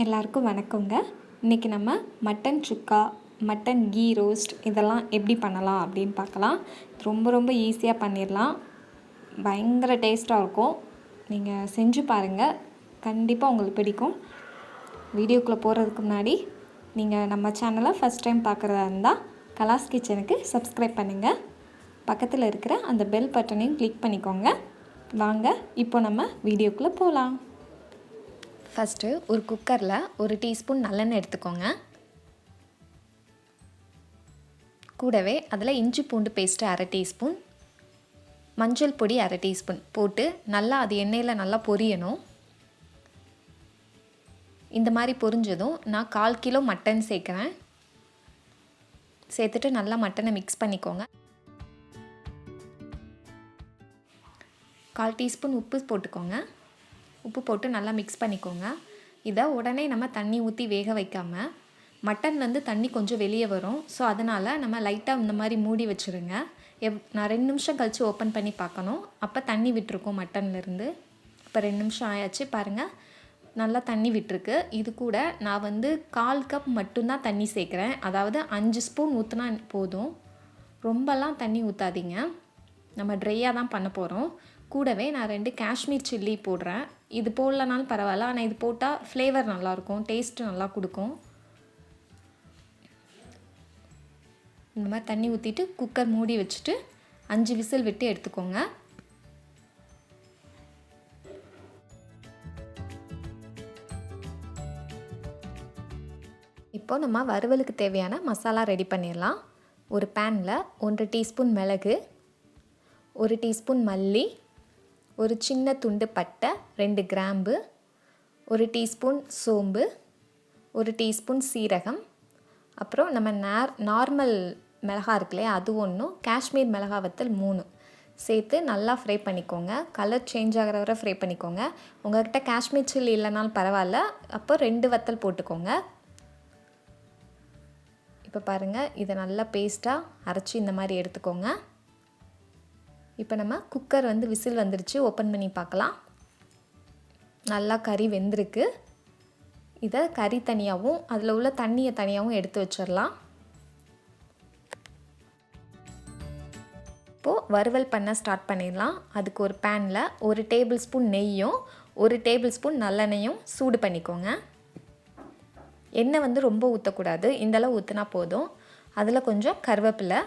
எல்லாருக்கும் வணக்கங்க. இன்றைக்கி நம்ம மட்டன் சுக்கா, மட்டன் கீ ரோஸ்ட் இதெல்லாம் எப்படி பண்ணலாம் அப்படின்னு பார்க்கலாம். ரொம்ப ஈஸியாக பண்ணிடலாம். பயங்கர டேஸ்ட்டாக இருக்கும். நீங்கள் செஞ்சு பாருங்கள், கண்டிப்பாக உங்களுக்கு பிடிக்கும். வீடியோக்குள்ளே போகிறதுக்கு முன்னாடி நீங்கள் நம்ம சேனலை ஃபஸ்ட் டைம் பார்க்குறதா இருந்தால் கலாஸ் கிச்சனுக்கு சப்ஸ்கிரைப் பண்ணுங்கள். பக்கத்தில் இருக்கிற அந்த பெல் பட்டனையும் கிளிக் பண்ணிக்கோங்க. வாங்க இப்போ நம்ம வீடியோக்குள்ளே போகலாம். ஃபஸ்ட்டு ஒரு குக்கரில் ஒரு டீஸ்பூன் நல்லெண்ணெய் எடுத்துக்கோங்க. கூடவே அதில் இஞ்சி பூண்டு பேஸ்ட்டு அரை டீஸ்பூன், மஞ்சள் பொடி அரை டீஸ்பூன் போட்டு நல்லா அது எண்ணெயில் நல்லா பொரியணும். இந்த மாதிரி பொரிஞ்சதும் நான் 1/4 கிலோ மட்டன் சேர்க்குறேன். சேர்த்துட்டு நல்லா மட்டனை மிக்ஸ் பண்ணிக்கோங்க. 1/4 டீஸ்பூன் உப்பு போட்டுக்கோங்க. உப்பு போட்டு நல்லா மிக்ஸ் பண்ணிக்கோங்க. இதை உடனே நம்ம தண்ணி ஊற்றி வேக வைக்காமல், மட்டன்லேருந்து தண்ணி கொஞ்சம் வெளியே வரும். ஸோ அதனால் நம்ம லைட்டாக இந்த மாதிரி மூடி வச்சுருங்க. நான் 2 நிமிஷம் கழித்து ஓப்பன் பண்ணி பார்க்கணும். அப்போ தண்ணி விட்டுருக்கோம் மட்டன்லேருந்து. இப்போ 2 நிமிஷம் ஆயாச்சு பாருங்கள், நல்லா தண்ணி விட்டுருக்கு. இது கூட நான் 1/4 கப் மட்டும்தான் தண்ணி சேர்க்குறேன். அதாவது 5 ஸ்பூன் ஊற்றினா போதும். ரொம்பலாம் தண்ணி ஊற்றாதீங்க, நம்ம ட்ரையாக தான் பண்ண போகிறோம். கூடவே நான் 2 காஷ்மீர் சில்லி போடுறேன். இது போடலனாலும் பரவாயில்ல, ஆனால் இது போட்டால் ஃப்ளேவர் நல்லாயிருக்கும், டேஸ்ட்டு நல்லா கொடுக்கும். இந்த மாதிரி தண்ணி ஊற்றிட்டு குக்கர் மூடி வச்சுட்டு 5 விசில் விட்டு எடுத்துக்கோங்க. இப்போ நம்ம வறுவலுக்கு தேவையான மசாலா ரெடி பண்ணிடலாம். ஒரு பேனில் 1 டீஸ்பூன் மிளகு, 1 டீஸ்பூன் மல்லி, ஒரு சின்ன துண்டு பட்டை, 2 கிராம்பு, 1 டீஸ்பூன் சோம்பு, 1 டீஸ்பூன் சீரகம், அப்புறம் நம்ம நார்மல் மிளகா இருக்கு இல்லையா, அது 1, காஷ்மீர் மிளகா வத்தல் 3 சேர்த்து நல்லா ஃப்ரை பண்ணிக்கோங்க. கலர் சேஞ்ச் ஆகிற வரை ஃப்ரை பண்ணிக்கோங்க. உங்கள்கிட்ட காஷ்மீர் சில்லி இல்லைனாலும் பரவாயில்ல, அப்போ 2 வத்தல் போட்டுக்கோங்க. இப்போ பாருங்கள், இதை நல்லா பேஸ்ட்டாக அரைச்சி இந்த மாதிரி எடுத்துக்கோங்க. இப்போ நம்ம குக்கர் விசில் வந்துருச்சு, ஓப்பன் பண்ணி பார்க்கலாம். நல்லா கறி வெந்திருக்கு. இதை கறி தனியாகவும் அதில் உள்ள தண்ணியை தனியாகவும் எடுத்து வச்சிடலாம். இப்போது வறுவல் பண்ண ஸ்டார்ட் பண்ணிடலாம். அதுக்கு ஒரு பேனில் 1 டேபிள் ஸ்பூன் நெய்யும் 1 டேபிள் ஸ்பூன் நல்லெண்ணெயும் சூடு பண்ணிக்கோங்க. எண்ணெய் ரொம்ப ஊற்றக்கூடாது, இந்தளவு ஊற்றினா போதும். அதில் கொஞ்சம் கருவேப்பிலை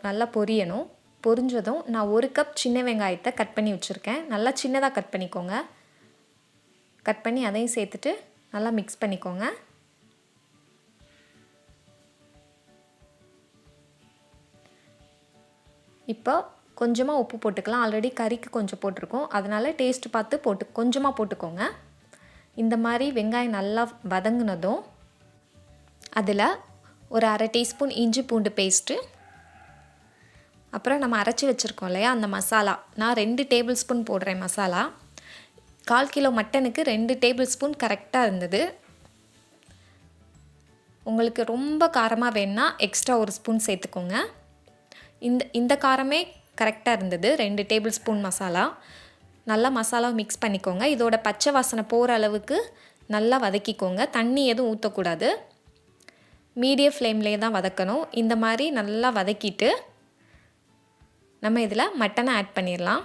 நல்லா பொரியணும். பொரிஞ்சதும் நான் 1 கப் சின்ன வெங்காயத்தை கட் பண்ணி வச்சுருக்கேன். நல்லா சின்னதாக கட் பண்ணிக்கோங்க. கட் பண்ணி அதையும் சேர்த்துட்டு நல்லா மிக்ஸ் பண்ணிக்கோங்க. இப்போ கொஞ்சமாக உப்பு போட்டுக்கலாம். ஆல்ரெடி கறிக்கு கொஞ்சம் போட்டிருக்கோம், அதனால் டேஸ்ட்டு பார்த்து கொஞ்சமாக போட்டுக்கோங்க. இந்த மாதிரி வெங்காயம் நல்லா வதங்கினதும் அதில் ஒரு அரை டீஸ்பூன் இஞ்சி பூண்டு பேஸ்ட்டு, அப்புறம் நம்ம அரைச்சி வச்சுருக்கோம் இல்லையா அந்த மசாலா, நான் 2 டேபிள் ஸ்பூன் போடுறேன் மசாலா. 1/4 கிலோ மட்டனுக்கு 2 டேபிள் ஸ்பூன் கரெக்டாக இருந்தது. உங்களுக்கு ரொம்ப காரமாக வேணுன்னா எக்ஸ்ட்ரா 1 ஸ்பூன் சேர்த்துக்கோங்க. இந்த காரமே கரெக்டாக இருந்தது. 2 டேபிள் ஸ்பூன் மசாலா. நல்லா மசாலாவை மிக்ஸ் பண்ணிக்கோங்க. இதோட பச்சை வாசனை போகிற அளவுக்கு நல்லா வதக்கிக்கோங்க. தண்ணி எதுவும் ஊற்றக்கூடாது, மீடியம் ஃப்ளேம்லேயே தான் வதக்கணும். இந்த மாதிரி நல்லா வதக்கிட்டு நம்ம இதில் மட்டனை ஆட் பண்ணிடலாம்.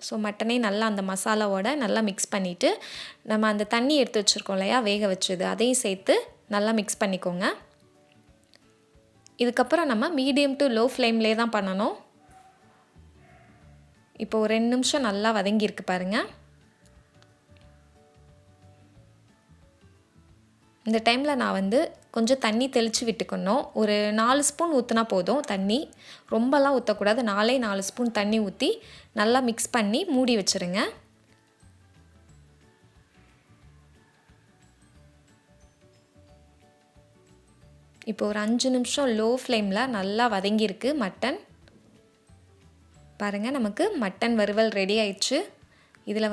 ஸோ மட்டனை நல்லா அந்த மசாலாவோட நல்லா மிக்ஸ் பண்ணிவிட்டு நம்ம அந்த தண்ணி எடுத்து வச்சுருக்கோம் இல்லையா வேக வச்சது, அதையும் சேர்த்து நல்லா மிக்ஸ் பண்ணிக்கோங்க. இதுக்கப்புறம் நம்ம மீடியம் டு லோ ஃப்ளேம்லேயே தான் பண்ணணும். இப்போ ஒரு 2 நிமிஷம் நல்லா வதங்கியிருக்கு பாருங்கள். இந்த டைமில் நான் கொஞ்சம் தண்ணி தெளித்து விட்டுக்கணும். ஒரு 4 ஸ்பூன் ஊற்றினா போதும் தண்ணி, ரொம்பலாம் ஊற்றக்கூடாது. 4 ஸ்பூன் தண்ணி ஊற்றி நல்லா மிக்ஸ் பண்ணி மூடி வச்சுருங்க. இப்போ ஒரு 5 நிமிஷம் லோ ஃப்ளேமில் நல்லா வதங்கியிருக்கு மட்டன். பாருங்கள், நமக்கு மட்டன் வறுவல் ரெடி ஆயிடுச்சு. இதில்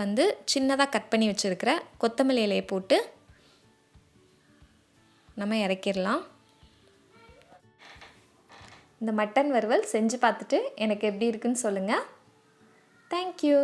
சின்னதாக கட் பண்ணி வச்சுருக்கிற கொத்தமல்லி இலையை போட்டு நம்ம இறக்கிடலாம். இந்த மட்டன் வறுவல் செஞ்சு பார்த்துட்டு எனக்கு எப்படி இருக்குன்னு சொல்லுங்கள். தேங்க்யூ.